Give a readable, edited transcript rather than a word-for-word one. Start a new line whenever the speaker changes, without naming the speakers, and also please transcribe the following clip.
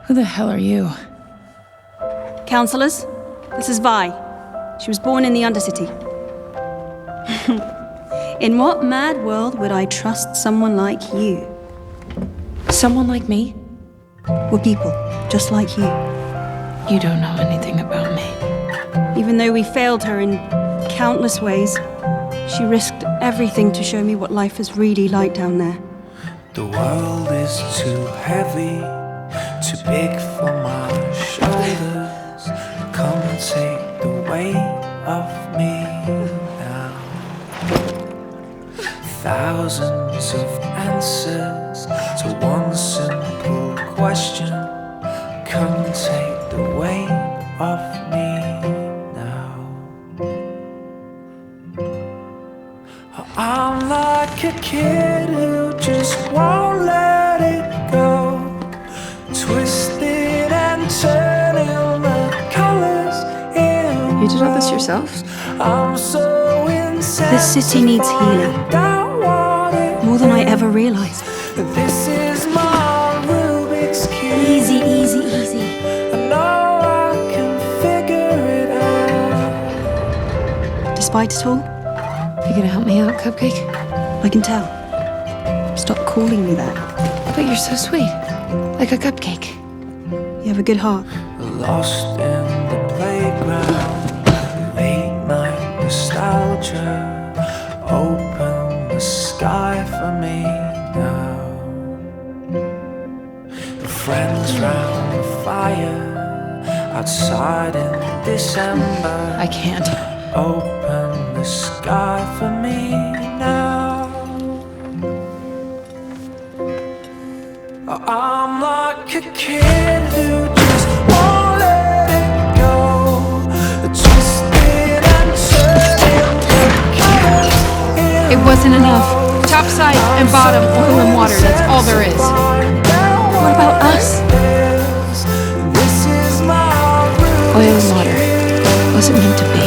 Who the hell are you?
Counselors, this is Vi. She was born in the Undercity. In what mad world would I trust someone like you?
Someone like me?
We're people, just like you.
You don't know anything about me.
Even though we failed her in countless ways, she risked everything to show me what life is really like down there.
The world is too heavy, too big for my shoulders. Come and take the weight of me now. Thousands of answers to one simple question. Come and take the weight of me now. I'm like a kid who just won't let it go, twisted and turning the colors in.
You did all this yourself?
I'm so insane.
This city needs healing, more than I ever realized.
This is my Rubik's cube.
Easy, easy, easy.
I know I can figure it out.
Despite it all,
You gonna help me out, Cupcake?
I can tell. Stop calling me that.
But you're so sweet. Like a cupcake.
You have a good heart.
Lost in the playground, late night nostalgia. Open the sky for me now. Friends round the fire, outside in December.
I can't.
Open the sky for me now. I'm like a kid who just won't let it go, twisted and turning the colors in.
It wasn't enough. Top side and bottom, oil and water, that's all there is.
What about us?
This is my
Oil and water. Wasn't meant to be.